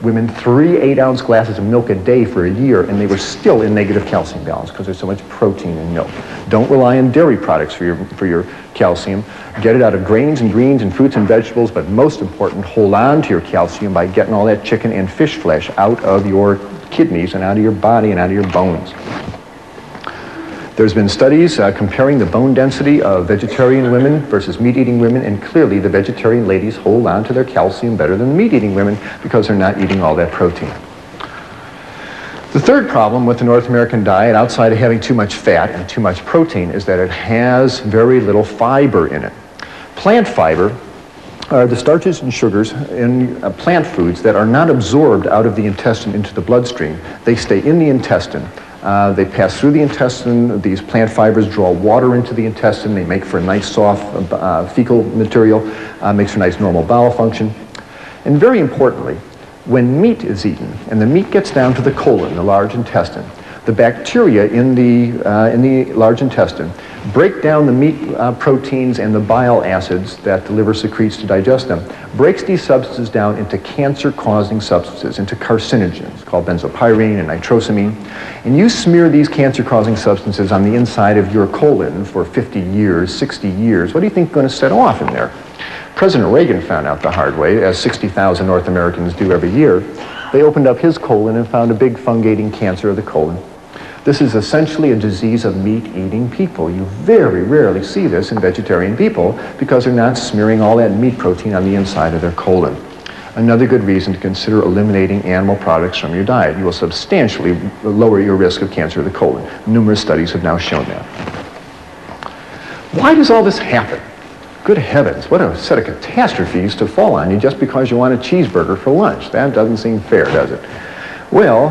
women 3 8-ounce glasses of milk a day for a year, and they were still in negative calcium balance because there's so much protein in milk. Don't rely on dairy products for your calcium. Get it out of grains and greens and fruits and vegetables, but most important, hold on to your calcium by getting all that chicken and fish flesh out of your kidneys and out of your body and out of your bones. There's been studies comparing the bone density of vegetarian women versus meat-eating women, and clearly the vegetarian ladies hold on to their calcium better than the meat-eating women because they're not eating all that protein. The third problem with the North American diet, outside of having too much fat and too much protein, is that it has very little fiber in it. Plant fiber are the starches and sugars in plant foods that are not absorbed out of the intestine into the bloodstream. They stay in the intestine. They pass through the intestine. These plant fibers draw water into the intestine. They make for a nice soft fecal material, makes for nice normal bowel function. And very importantly, when meat is eaten and the meat gets down to the colon, the large intestine, the bacteria in the large intestine break down the meat proteins and the bile acids that the liver secretes to digest them, breaks these substances down into cancer-causing substances, into carcinogens called benzopyrene and nitrosamine. And you smear these cancer-causing substances on the inside of your colon for 50 years, 60 years. What do you think is going to set off in there? President Reagan found out the hard way, as 60,000 North Americans do every year. They opened up his colon and found a big fungating cancer of the colon. This is essentially a disease of meat-eating people. You very rarely see this in vegetarian people because they're not smearing all that meat protein on the inside of their colon. Another good reason to consider eliminating animal products from your diet. You will substantially lower your risk of cancer of the colon. Numerous studies have now shown that. Why does all this happen? Good heavens, what a set of catastrophes to fall on you just because you want a cheeseburger for lunch. That doesn't seem fair, does it? Well,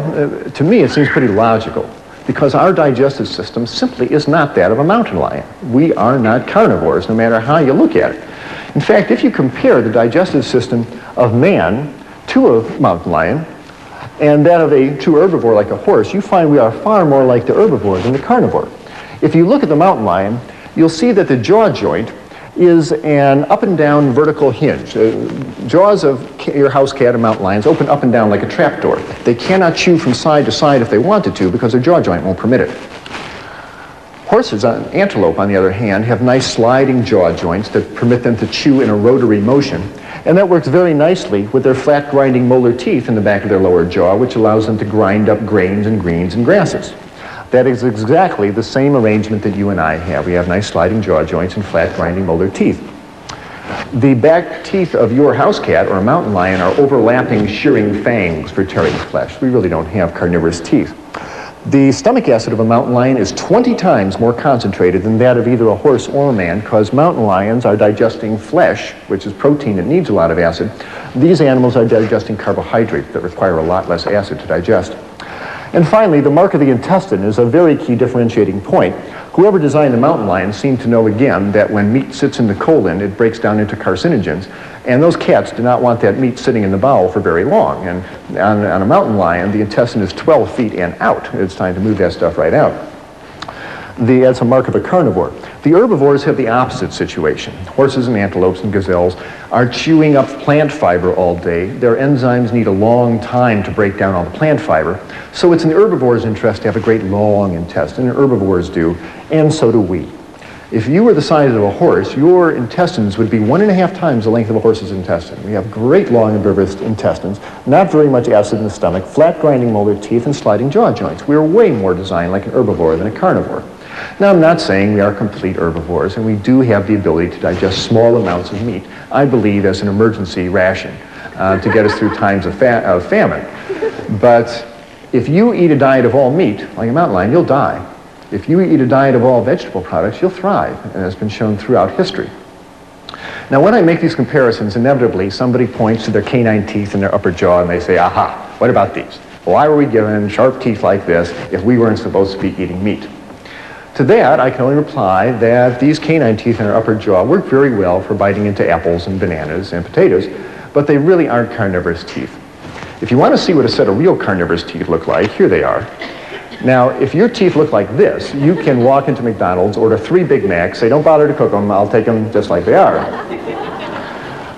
to me it seems pretty logical, because our digestive system simply is not that of a mountain lion. We are not carnivores, no matter how you look at it. In fact, if you compare the digestive system of man to a mountain lion and that of a true herbivore like a horse, you find we are far more like the herbivore than the carnivore. If you look at the mountain lion, you'll see that the jaw joint is an up and down vertical hinge. Jaws of your house cat and mountain lions open up and down like a trapdoor. They cannot chew from side to side if they wanted to because their jaw joint won't permit it. Horses, antelope on the other hand, have nice sliding jaw joints that permit them to chew in a rotary motion, and that works very nicely with their flat grinding molar teeth in the back of their lower jaw, which allows them to grind up grains and greens and grasses. That is exactly the same arrangement that you and I have. We have nice sliding jaw joints and flat grinding molar teeth. The back teeth of your house cat or a mountain lion are overlapping shearing fangs for tearing flesh. We really don't have carnivorous teeth. The stomach acid of a mountain lion is 20 times more concentrated than that of either a horse or a man, because mountain lions are digesting flesh, which is protein that needs a lot of acid. These animals are digesting carbohydrates that require a lot less acid to digest. And finally, the mark of the intestine is a very key differentiating point. Whoever designed the mountain lion seemed to know again that when meat sits in the colon, it breaks down into carcinogens. And those cats do not want that meat sitting in the bowel for very long. And on a mountain lion, the intestine is 12 feet and out. It's time to move that stuff right out. That's a mark of a carnivore. The herbivores have the opposite situation. Horses and antelopes and gazelles are chewing up plant fiber all day. Their enzymes need a long time to break down all the plant fiber. So it's in the herbivore's interest to have a great long intestine, and herbivores do, and so do we. If you were the size of a horse, your intestines would be 1.5 times the length of a horse's intestine. We have great long herbivorous intestines, not very much acid in the stomach, flat grinding molar teeth, and sliding jaw joints. We are way more designed like an herbivore than a carnivore. Now, I'm not saying we are complete herbivores, and we do have the ability to digest small amounts of meat, I believe, as an emergency ration to get us through times of famine. But if you eat a diet of all meat, like a mountain lion, you'll die. If you eat a diet of all vegetable products, you'll thrive, and it's been shown throughout history. Now, when I make these comparisons, inevitably somebody points to their canine teeth in their upper jaw and they say, aha, what about these? Why were we given sharp teeth like this if we weren't supposed to be eating meat? To that, I can only reply that these canine teeth in our upper jaw work very well for biting into apples and bananas and potatoes, but they really aren't carnivorous teeth. If you want to see what a set of real carnivorous teeth look like, here they are. Now, if your teeth look like this, you can walk into McDonald's, order 3 Big Macs, say, don't bother to cook them, I'll take them just like they are.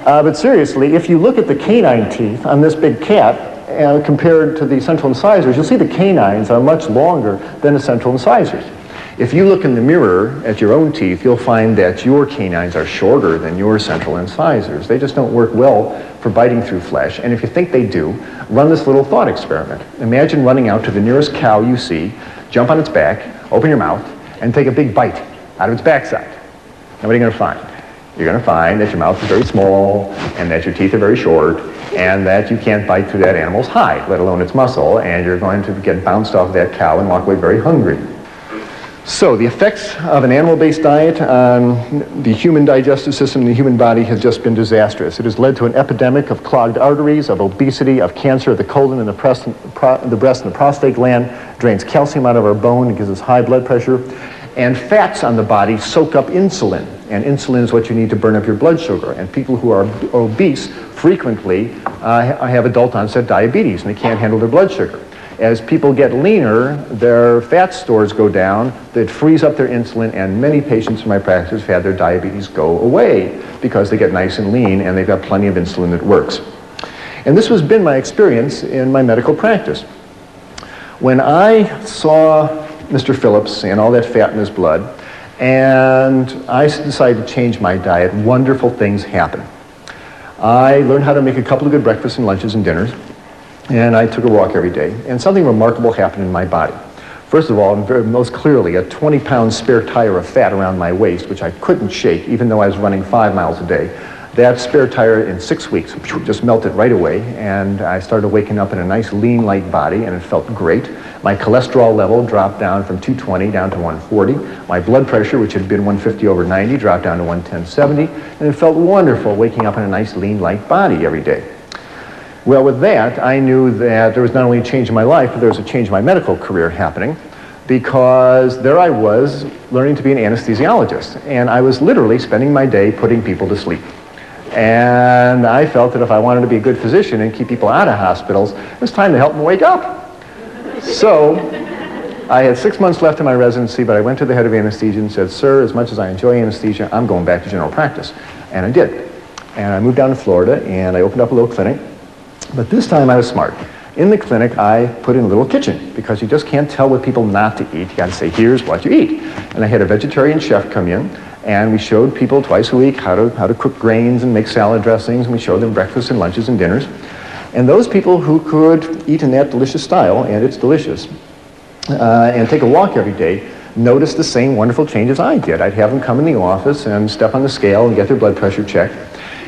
But seriously, if you look at the canine teeth on this big cat, compared to the central incisors, you'll see the canines are much longer than the central incisors. If you look in the mirror at your own teeth, you'll find that your canines are shorter than your central incisors. They just don't work well for biting through flesh. And if you think they do, run this little thought experiment. Imagine running out to the nearest cow you see, jump on its back, open your mouth, and take a big bite out of its backside. Now what are you going to find? You're going to find that your mouth is very small, and that your teeth are very short, and that you can't bite through that animal's hide, let alone its muscle, and you're going to get bounced off that cow and walk away very hungry. So the effects of an animal-based diet on the human digestive system and the human body has just been disastrous. It has led to an epidemic of clogged arteries, of obesity, of cancer of the colon and the breast and the prostate gland, drains calcium out of our bone, and gives us high blood pressure. And fats on the body soak up insulin, and insulin is what you need to burn up your blood sugar. And people who are obese frequently have adult onset diabetes, and they can't handle their blood sugar. As people get leaner, their fat stores go down, that frees up their insulin, and many patients in my practice have had their diabetes go away because they get nice and lean and they've got plenty of insulin that works. And this has been my experience in my medical practice. When I saw Mr. Phillips and all that fat in his blood, and I decided to change my diet, wonderful things happened. I learned how to make a couple of good breakfasts and lunches and dinners. And I took a walk every day, and something remarkable happened in my body. First of all, and most clearly, a 20-pound spare tire of fat around my waist, which I couldn't shake, even though I was running 5 miles a day. That spare tire in 6 weeks just melted right away, and I started waking up in a nice, lean, light body, and it felt great. My cholesterol level dropped down from 220 down to 140. My blood pressure, which had been 150 over 90, dropped down to 110/70, and it felt wonderful waking up in a nice, lean, light body every day. Well, with that, I knew that there was not only a change in my life, but there was a change in my medical career happening, because there I was learning to be an anesthesiologist, and I was literally spending my day putting people to sleep. And I felt that if I wanted to be a good physician and keep people out of hospitals, it was time to help them wake up. So I had 6 months left in my residency, but I went to the head of anesthesia and said, "Sir, as much as I enjoy anesthesia, I'm going back to general practice." And I did. And I moved down to Florida, and I opened up a little clinic. But this time I was smart. In the clinic, I put in a little kitchen, because you just can't tell what people not to eat. You got to say, here's what you eat. And I had a vegetarian chef come in, and we showed people twice a week how to cook grains and make salad dressings, and we showed them breakfasts and lunches and dinners. And those people who could eat in that delicious style, and it's delicious, and take a walk every day, noticed the same wonderful changes I did. I'd have them come in the office and step on the scale and get their blood pressure checked.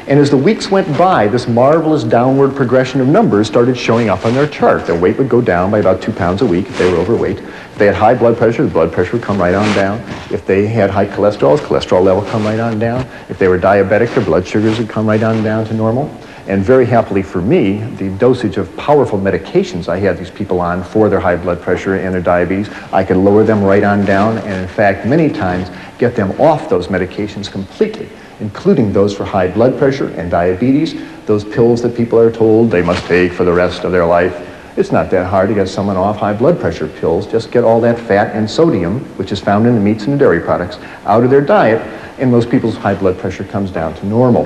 And as the weeks went by, this marvelous downward progression of numbers started showing up on their chart. Their weight would go down by about 2 pounds a week if they were overweight. If they had high blood pressure, the blood pressure would come right on down. If they had high cholesterol, the cholesterol level would come right on down. If they were diabetic, their blood sugars would come right on down to normal. And very happily for me, the dosage of powerful medications I had these people on for their high blood pressure and their diabetes, I could lower them right on down, and in fact, many times get them off those medications completely, including those for high blood pressure and diabetes, those pills that people are told they must take for the rest of their life. It's not that hard to get someone off high blood pressure pills. Just get all that fat and sodium, which is found in the meats and the dairy products, out of their diet, and most people's high blood pressure comes down to normal.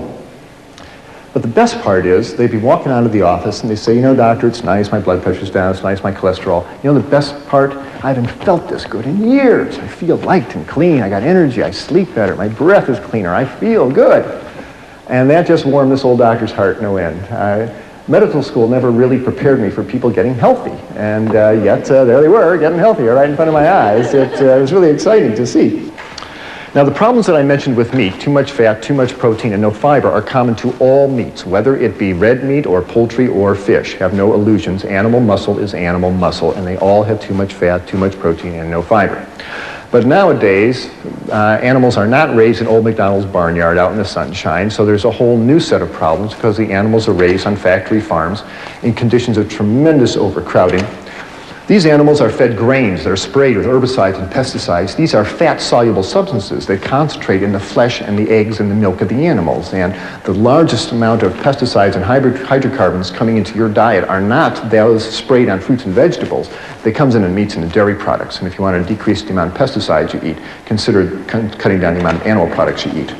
But the best part is, they'd be walking out of the office and they say, "You know, doctor, it's nice, my blood pressure's down, it's nice, my cholesterol. You know the best part? I haven't felt this good in years. I feel light and clean, I got energy, I sleep better, my breath is cleaner, I feel good." And that just warmed this old doctor's heart no end. Medical school never really prepared me for people getting healthy, and yet there they were, getting healthier right in front of my eyes. It was really exciting to see. Now, the problems that I mentioned with meat, too much fat, too much protein, and no fiber, are common to all meats, whether it be red meat or poultry or fish. Have no illusions. Animal muscle is animal muscle, and they all have too much fat, too much protein, and no fiber. But nowadays, animals are not raised in old McDonald's barnyard out in the sunshine, so there's a whole new set of problems because the animals are raised on factory farms in conditions of tremendous overcrowding. These animals are fed grains that are sprayed with herbicides and pesticides. These are fat-soluble substances that concentrate in the flesh and the eggs and the milk of the animals. And the largest amount of pesticides and hydrocarbons coming into your diet are not those sprayed on fruits and vegetables. They come in meats and dairy products. And if you want to decrease the amount of pesticides you eat, consider cutting down the amount of animal products you eat.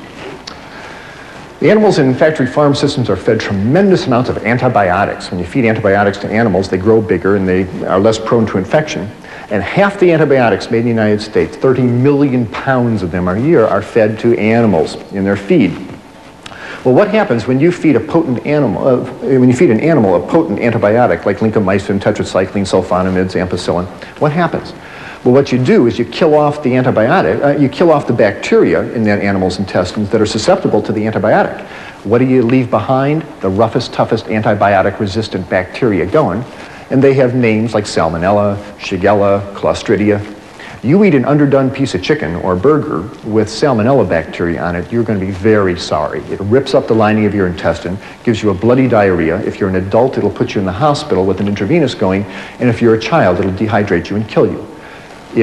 The animals in factory farm systems are fed tremendous amounts of antibiotics. When you feed antibiotics to animals, they grow bigger and they are less prone to infection. And half the antibiotics made in the United States, 30 million pounds of them a year, are fed to animals in their feed. Well, what happens when you feed a potent animal, when you feed an animal a potent antibiotic like lincomycin, tetracycline, sulfonamides, ampicillin? What happens? Well, what you do is you kill off the antibiotic, you kill off the bacteria in that animal's intestines that are susceptible to the antibiotic. What do you leave behind? The roughest, toughest antibiotic-resistant bacteria going, and they have names like Salmonella, Shigella, Clostridia. You eat an underdone piece of chicken or burger with Salmonella bacteria on it, you're going to be very sorry. It rips up the lining of your intestine, gives you a bloody diarrhea. If you're an adult, it'll put you in the hospital with an intravenous going, and if you're a child, it'll dehydrate you and kill you.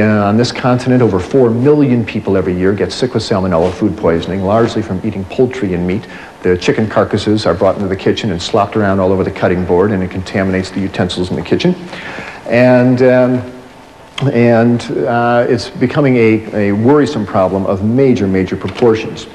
On this continent, over 4 million people every year get sick with salmonella food poisoning, largely from eating poultry and meat. The chicken carcasses are brought into the kitchen and slopped around all over the cutting board, and it contaminates the utensils in the kitchen. And it's becoming a worrisome problem of major, major proportions.